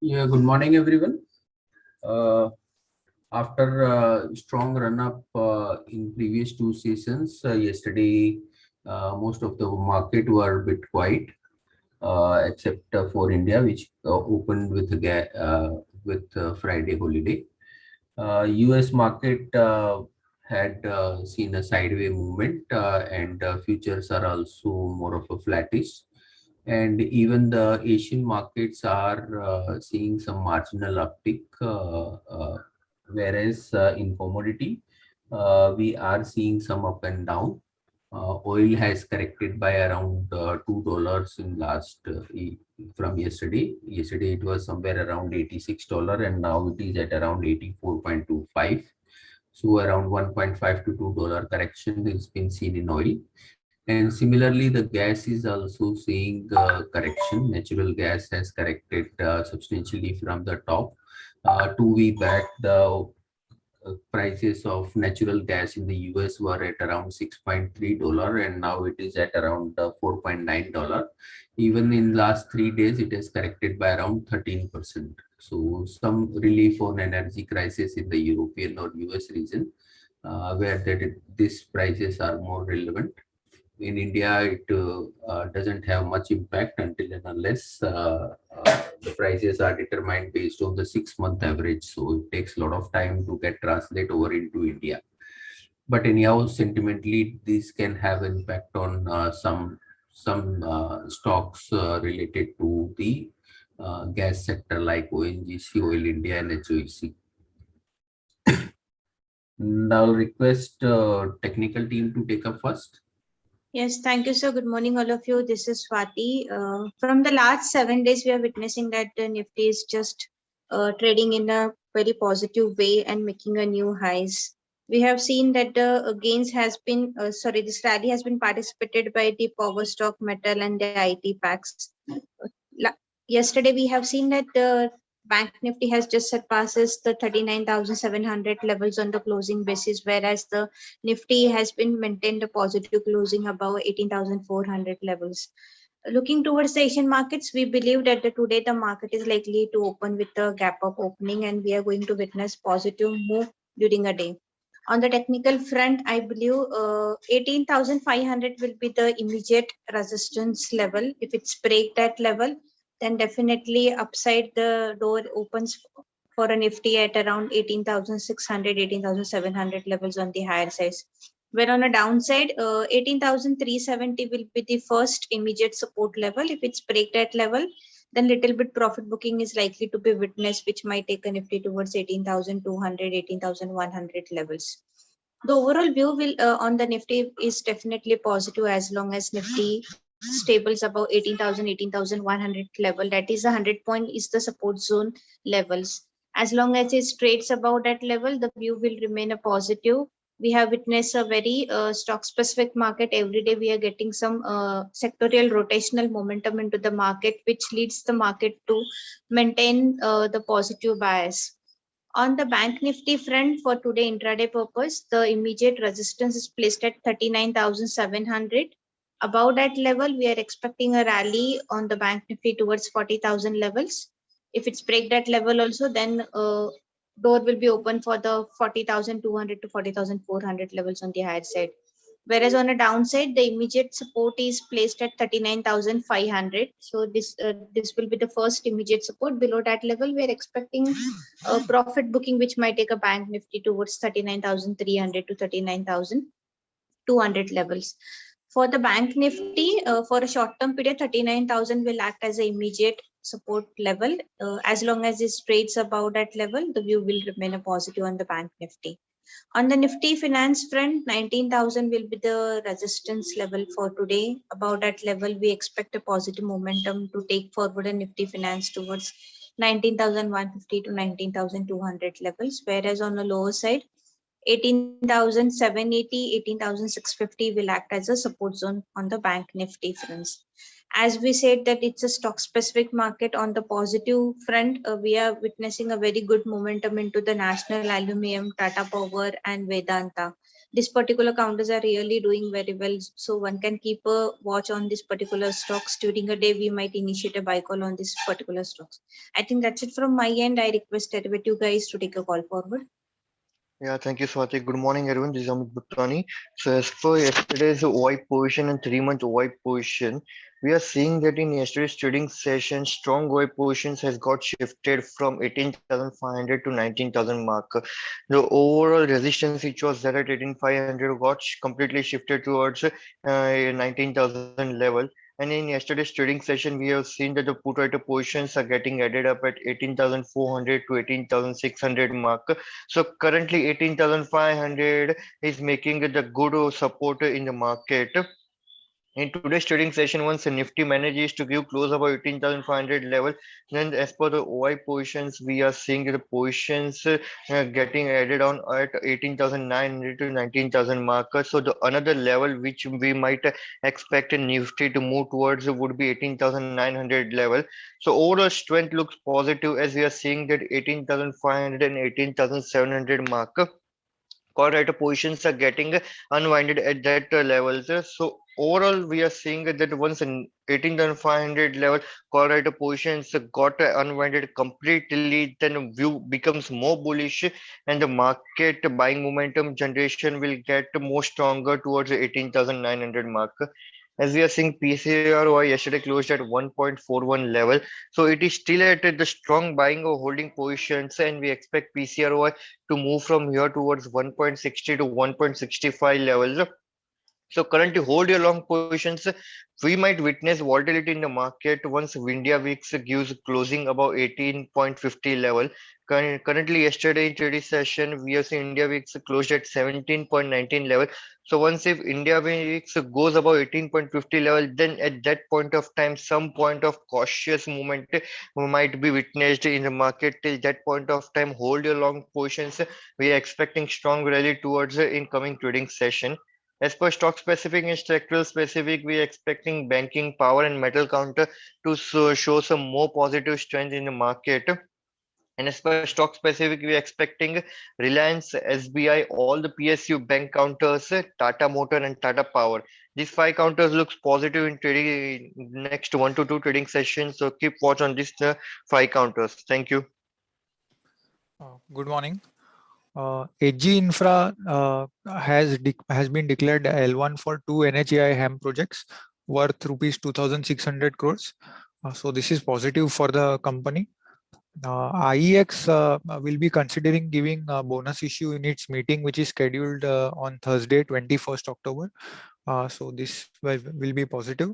Yeah, good morning, everyone. Uh, After a strong run-up in previous two sessions, yesterday most of the market were a bit quiet, except for India, which opened with Friday holiday. U.S. market had seen a sideways movement, and futures are also more of a flattish. And even the Asian markets are seeing some marginal uptick, whereas in commodity, we are seeing some up and down. Oil has corrected by around $2 in last from yesterday. Yesterday it was somewhere around $86, and now it is at around 84.25. So around 1.5 to $2 correction has been seen in oil. And similarly, the gas is also seeing correction. Natural gas has corrected substantially from the top. 2 weeks back, the prices of natural gas in the US were at around $6.3, and now it is at around $4.9. Even in last 3 days, it has corrected by around 13%. So some relief on energy crisis in the European or US region, where these prices are more relevant. In India, it doesn't have much impact until and unless the prices are determined based on the 6 month average. So it takes a lot of time to get translate over into India. But anyhow, sentimentally, this can have impact on some stocks related to the gas sector like ONGC, Oil India, and HOEC. Now, I'll request technical team to take up first. Yes, thank you, sir. Good morning, all of you. This is Swati. From the last 7 days, we are witnessing that the Nifty is just trading in a very positive way and making a new highs. We have seen that the gains has been, this rally has been participated by the power stock, metal, and the IT packs. Yesterday, we have seen that the Bank Nifty has just surpasses the 39,700 levels on the closing basis, whereas the Nifty has been maintained a positive closing above 18,400 levels. Looking towards the Asian markets, we believe that today the market is likely to open with a gap up opening, and we are going to witness positive move during a day. On the technical front, I believe 18,500 will be the immediate resistance level. If it's break that level, then definitely upside the door opens for a Nifty at around 18,600, 18,700 levels on the higher side. Where on a downside, 18,370 will be the first immediate support level. If it's break that level, then little bit profit booking is likely to be witnessed, which might take a Nifty towards 18,200, 18,100 levels. The overall view will on the Nifty is definitely positive as long as Nifty stables above 18,000, 18,100 level. That is 100 point is the support zone levels. As long as it trades above that level, the view will remain a positive. We have witnessed a very stock specific market. Every day we are getting some sectorial rotational momentum into the market, which leads the market to maintain the positive bias. On the Bank Nifty front, for today intraday purpose, the immediate resistance is placed at 39,700. Above that level, we are expecting a rally on the Bank Nifty towards 40,000 levels. If it's break that level also, then door will be open for the 40,200 to 40,400 levels on the higher side. Whereas on a downside, the immediate support is placed at 39,500. So this will be the first immediate support. Below that level, we are expecting a profit booking, which might take a Bank Nifty towards 39,300 to 39,200 levels. For the Bank Nifty, for a short term period, 39,000 will act as an immediate support level. As long as it trades above that level, the view will remain a positive on the Bank Nifty. On the Nifty finance front, 19,000 will be the resistance level for today. About that level, we expect a positive momentum to take forward a Nifty finance towards 19,150 to 19,200 levels. Whereas on the lower side, 18,780, 18,650 will act as a support zone on the Bank Nifty fronts. As we said that it's a stock specific market. On the positive front, we are witnessing a very good momentum into the National Aluminium, Tata Power and Vedanta. these particular counters are really doing very well. So one can keep a watch on these particular stocks. During a day, we might initiate a buy call on these particular stocks. I think that's it from my end. I request you guys to take a call forward. Yeah, thank you, Swati. Good morning, everyone. This is Amit Bhutani. So, as per yesterday's OI position and 3 month OI position, we are seeing that in yesterday's trading session, strong OI positions has got shifted from 18,500 to 19,000 mark. The overall resistance, which was there at 18,500, got completely shifted towards 19,000 level. And in yesterday's trading session, we have seen that the put writer positions are getting added up at 18,400 to 18,600 mark. So currently 18,500 is making the good support in the market. In today's trading session, once the Nifty manages to give close above 18,500 level, then as per the OI positions, we are seeing the positions getting added on at 18,900 to 19,000 markers. So the another level which we might expect in Nifty to move towards would be 18,900 level. So overall strength looks positive as we are seeing that 18,500 and 18,700 marker call writer positions are getting unwinded at that levels. So overall, we are seeing that once in 18,500 level call writer positions got unwinded completely, then view becomes more bullish, and the market buying momentum generation will get more stronger towards the 18,900 mark. As we are seeing, PCRY yesterday closed at 1.41 level, so it is still at the strong buying or holding positions, and we expect PCRY to move from here towards 1.60 to 1.65 levels. So currently hold your long positions. We might witness volatility in the market once India VIX gives closing above 18.50 level. Currently yesterday in trading session, we have seen India VIX closed at 17.19 level. So once if India VIX goes above 18.50 level, then at that point of time, some point of cautious movement might be witnessed in the market. Till that point of time, hold your long positions. We are expecting strong rally towards the incoming trading session. As per stock specific and sectoral specific, we are expecting banking, power, and metal counter to show some more positive strength in the market. And as per stock specific, we are expecting Reliance, SBI, all the PSU bank counters, Tata Motor, and Tata Power. These five counters looks positive in trading next 1 to 2 trading sessions. So keep watch on these five counters. Thank you. Good morning. HG Infra has been declared L1 for two NHAI HAM projects worth rupees 2,600 crores. So this is positive for the company. IEX will be considering giving a bonus issue in its meeting, which is scheduled on Thursday, 21st October. So this will be positive.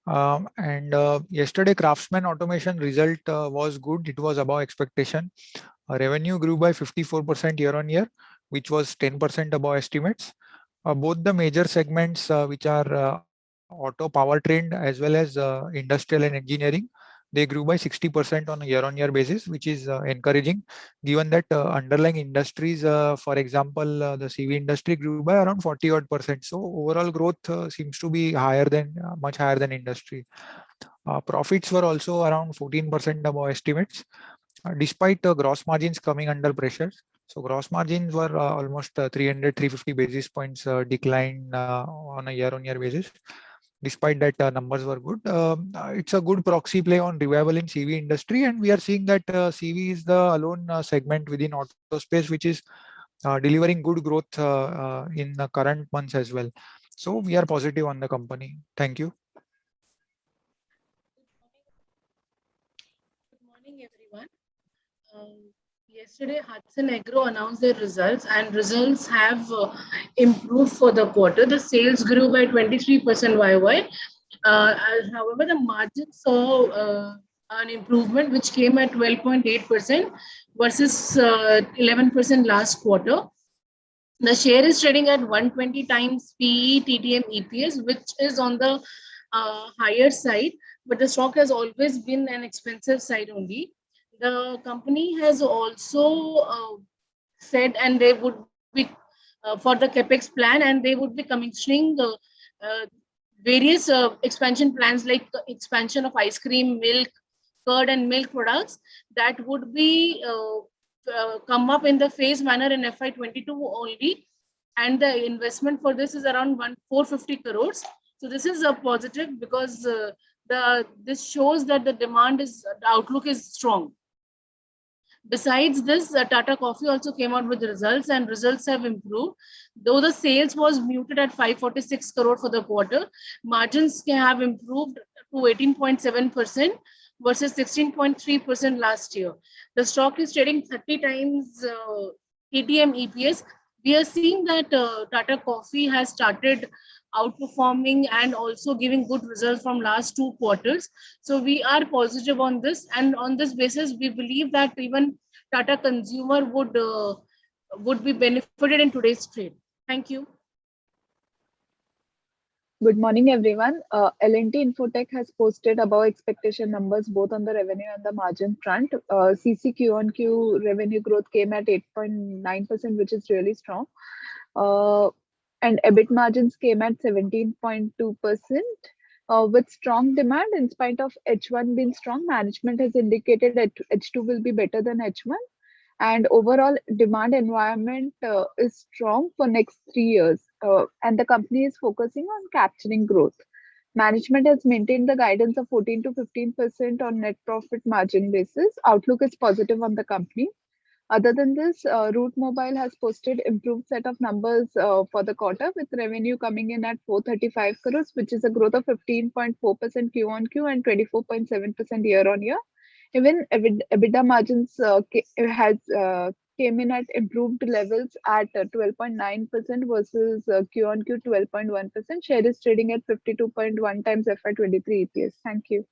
And yesterday, Craftsman Automation result was good. It was above expectation. Revenue grew by 54% year on year, which was 10% above estimates. Both the major segments, which are auto powertrain as well as industrial and engineering, they grew by 60% on a year-on-year basis, which is encouraging, given that underlying industries, for example, the CV industry grew by around 40 odd percent. So overall growth seems to be higher than much higher than industry. Profits were also around 14% above estimates, despite gross margins coming under pressure. So gross margins were almost 300-350 basis points decline on a year-on-year basis. Despite that, numbers were good. It's a good proxy play on revival in CV industry, and we are seeing that CV is the alone segment within auto space which is delivering good growth in the current months as well. So we are positive on the company. Thank you. Good morning, everyone. Yesterday, Hudson Agro announced their results, and results have improved for the quarter. The sales grew by 23% YY. However, the margins saw an improvement, which came at 12.8% versus 11% last quarter. The share is trading at 120 times PE, TTM, EPS, which is on the higher side, but the stock has always been an expensive side only. The company has also said, and they would be for the capex plan, and they would be commissioning the various expansion plans like the expansion of ice cream, milk, curd, and milk products that would be come up in the phase manner in FY22 only. and the investment for this is around 450 crores. So this is a positive because this shows that the outlook is strong. Besides this, Tata Coffee also came out with results, and results have improved. Though the sales was muted at 546 crore for the quarter, margins have improved to 18.7% versus 16.3% last year. The stock is trading 30 times TTM EPS. We are seeing that Tata Coffee has started outperforming and also giving good results from last 2 quarters. So we are positive on this, and on this basis, we believe that even Tata Consumer would be benefited in today's trade. Thank you. Good morning, everyone. L&T Infotech has posted above expectation numbers both on the revenue and the margin front. CCQ on Q revenue growth came at 8.9%, which is really strong. And EBIT margins came at 17.2%. With strong demand, in spite of H1 being strong, management has indicated that H2 will be better than H1. And overall demand environment is strong for next 3 years. And the company is focusing on capturing growth. Management has maintained the guidance of 14 to 15% on net profit margin basis. Outlook is positive on the company. Other than this, Route Mobile has posted improved set of numbers for the quarter, with revenue coming in at 435 crores, which is a growth of 15.4% Q on Q and 24.7% year on year. Even EBITDA margins came in at improved levels at 12.9% versus Q on Q 12.1%. Share is trading at 52.1 times FY23 EPS. Thank you.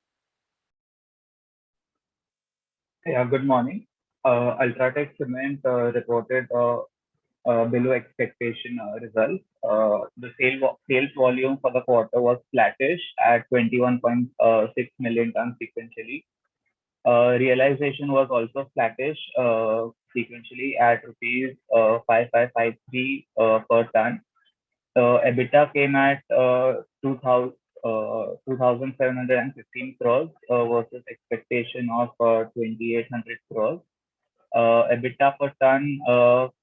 Yeah, good morning. Ultratech Cement reported below expectation results. The sales volume for the quarter was flattish at 21.6 million tons sequentially. Realization was also flattish sequentially at rupees 5553 per ton. EBITDA came at 2,715 crores versus expectation of 2,800 crores. EBITDA per ton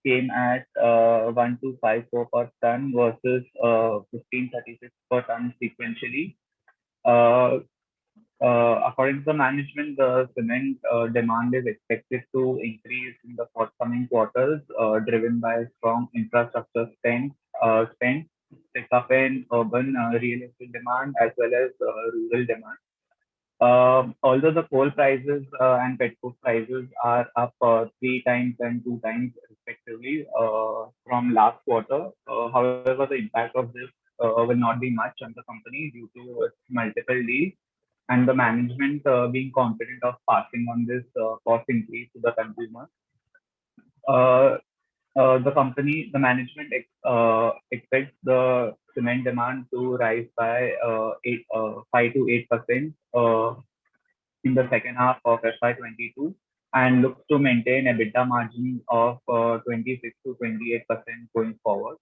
came at 1,254 per ton versus 1,536 per ton sequentially. According to the management, the cement demand is expected to increase in the forthcoming quarters, driven by strong infrastructure spend, pick up in urban real estate demand as well as rural demand. Although the coal prices and petcoke prices are up 3 times and 2 times respectively from last quarter, however, the impact of this will not be much on the company due to its multiple deals and the management being confident of passing on this cost increase to the consumer. The management expects the cement demand to rise by 5 to 8% in the second half of FY22 and looks to maintain EBITDA margin of 26 to 28% going forward.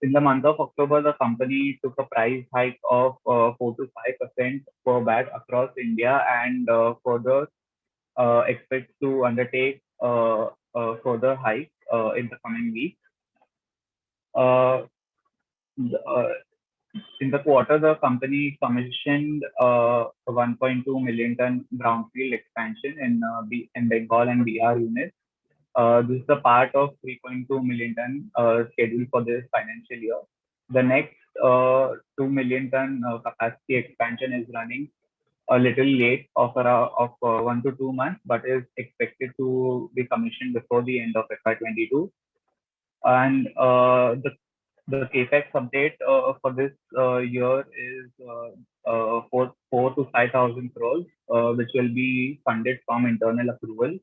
In the month of October, the company took a price hike of 4 to 5% per bag across India and further expects to undertake further hike in the coming weeks. In the quarter, the company commissioned a 1.2 million ton brownfield expansion in Bengal and Bihar units. This is a part of 3.2 million ton scheduled for this financial year. The next 2 million ton capacity expansion is running a little late of 1 to 2 months, but is expected to be commissioned before the end of FY22. And the capex update for this year is 4 to 5,000 crores, which will be funded from internal approval.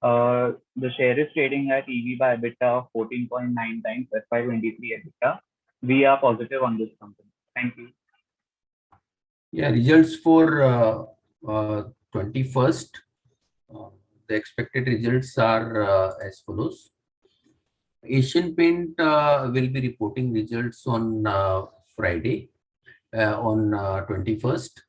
The share is trading at EV by EBITDA of 14.9 times FY23 EBITDA. We are positive on this company. Thank you. Yeah, results for 21st. The expected results are as follows. Asian Paint will be reporting results on Friday on 21st.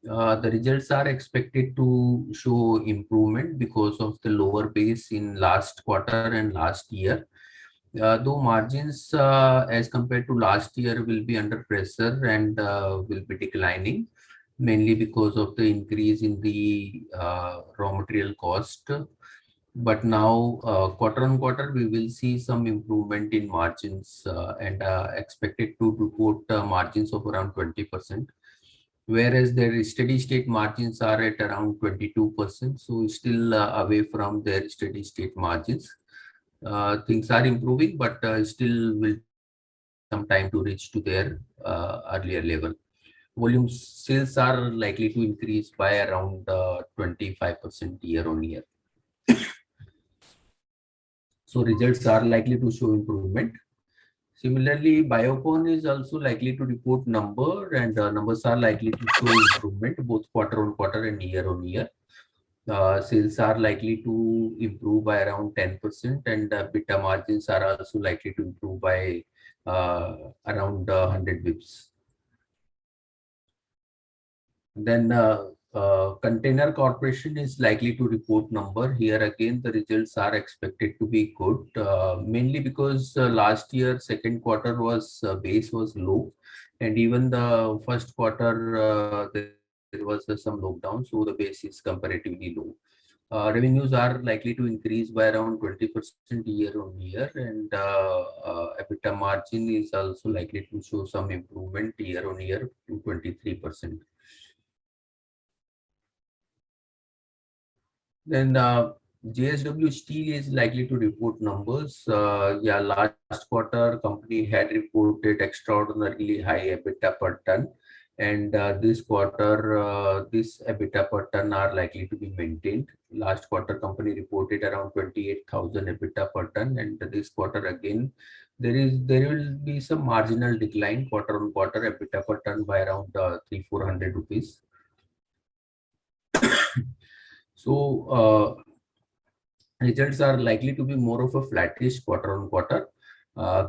The results are expected to show improvement because of the lower base in last quarter and last year. though margins as compared to last year will be under pressure and will be declining, mainly because of the increase in the raw material cost. But now, quarter on quarter, we will see some improvement in margins and expected to report margins of around 20%, whereas their steady state margins are at around 22%. So still away from their steady state margins. Things are improving, but still will some time to reach to their earlier level. Volume sales are likely to increase by around 25% year on year. So results are likely to show improvement. Similarly, Biocon is also likely to report numbers are likely to show improvement both quarter on quarter and year on year. Sales are likely to improve by around 10% and EBITDA margins are also likely to improve by around 100 bips. Then Container Corporation is likely to report number. Here again, the results are expected to be good, mainly because last year second quarter was base was low, and even the first quarter there was some lockdown, so the base is comparatively low. Revenues are likely to increase by around 20% year on year, and EBITDA margin is also likely to show some improvement year on year to 23%. Then JSW Steel is likely to report numbers. Yeah, last quarter company had reported extraordinarily high EBITDA per ton, and this quarter this EBITDA per ton are likely to be maintained. Last quarter company reported around 28,000 EBITDA per ton, and this quarter again there will be some marginal decline quarter on quarter EBITDA per ton by around 300-400 rupees. So results are likely to be more of a flattish quarter on quarter.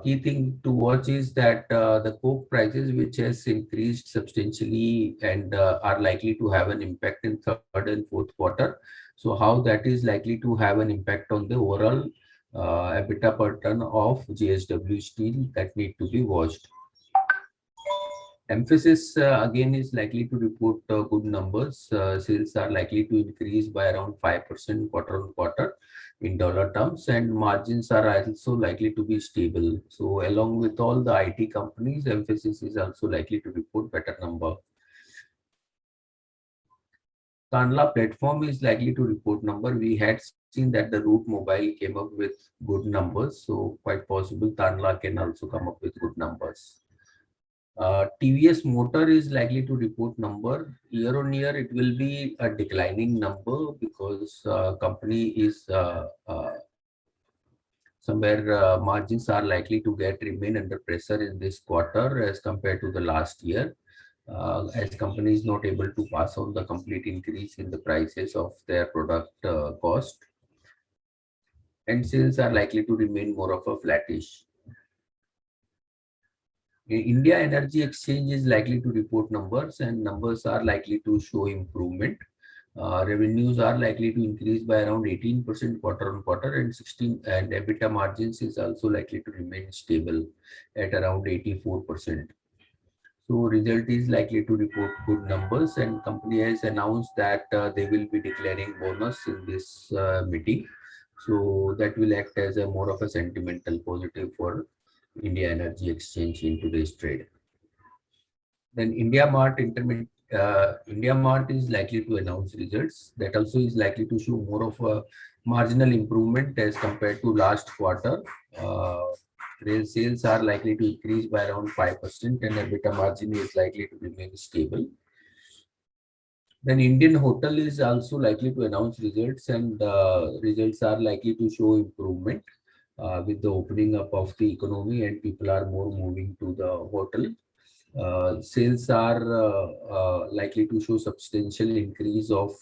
Key thing to watch is that the coke prices, which has increased substantially and are likely to have an impact in third and fourth quarter. So how that is likely to have an impact on the overall EBITDA per ton of JSW Steel, that need to be watched. Emphasis again is likely to report good numbers. Sales are likely to increase by around 5% quarter on quarter in dollar terms, and margins are also likely to be stable. So along with all the IT companies, Emphasis is also likely to report better number. Tanla Platform is likely to report number. We had seen that the Route Mobile came up with good numbers, so quite possible Tanla can also come up with good numbers. TVS Motor is likely to report number. Year on year, it will be a declining number because company is somewhere margins are likely to remain under pressure in this quarter as compared to the last year, as company is not able to pass on the complete increase in the prices of their product cost, and sales are likely to remain more of a flattish. India Energy Exchange is likely to report numbers, and numbers are likely to show improvement. Revenues are likely to increase by around 18% quarter on quarter, and EBITDA margins is also likely to remain stable at around 84%. So result is likely to report good numbers, and company has announced that they will be declaring bonus in this meeting. So that will act as a more of a sentimental positive for India Energy Exchange in today's trade. Then India Mart is likely to announce results. That also is likely to show more of a marginal improvement as compared to last quarter. Rail sales are likely to increase by around 5%, and EBITDA margin is likely to remain stable. Then Indian Hotel is also likely to announce results, and results are likely to show improvement. With the opening up of the economy and people are more moving to the hotel. Sales are likely to show substantial increase of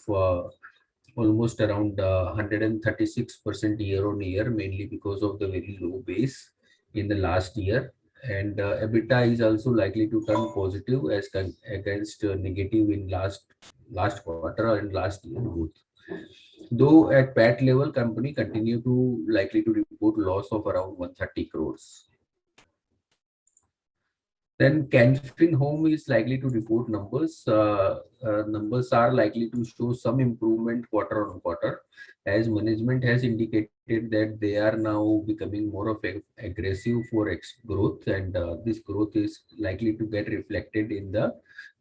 almost around 136% year on year, mainly because of the very low base in the last year. And EBITDA is also likely to turn positive as against negative in last quarter and last year both. Though at PAT level, company continue to likely to report loss of around 130 crores. Then Canfin Home is likely to report numbers. Numbers are likely to show some improvement quarter on quarter, as management has indicated that they are now becoming more of aggressive for growth, and this growth is likely to get reflected in the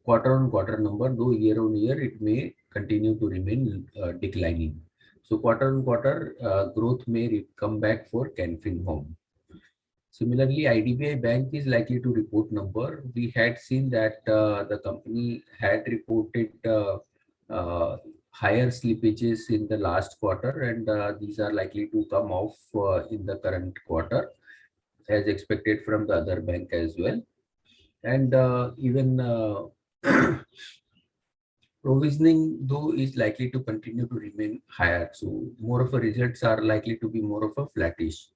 quarter on quarter number, though year on year it may continue to remain declining. So quarter on quarter growth may come back for Canfin Home. Similarly, IDBI Bank is likely to report number. We had seen that the company had reported higher slippages in the last quarter, and these are likely to come off in the current quarter, as expected from the other bank as well. And even provisioning, though, is likely to continue to remain higher. So more of the results are likely to be more of a flattish.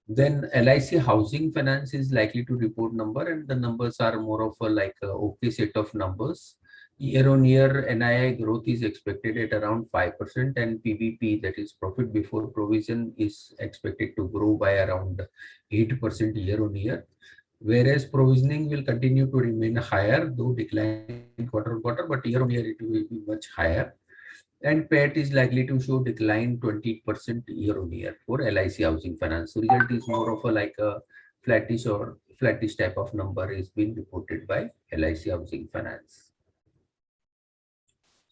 Then LIC Housing Finance is likely to report number, and the numbers are more of a okay set of numbers. Year on year NII growth is expected at around 5%, and PBP, that is profit before provision, is expected to grow by around 8% year on year. Whereas provisioning will continue to remain higher, though decline quarter on quarter, but year on year it will be much higher. And PAT is likely to show decline 20% year on year for LIC Housing Finance. So result is more of a flattish type of number is being reported by LIC Housing Finance.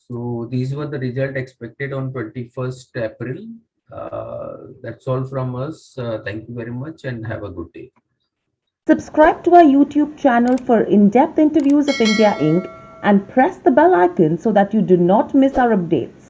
So these were the result expected on 21st April. That's all from us. Thank you very much and have a good day. Subscribe to our YouTube channel for in-depth interviews of India Inc. and press the bell icon so that you do not miss our updates.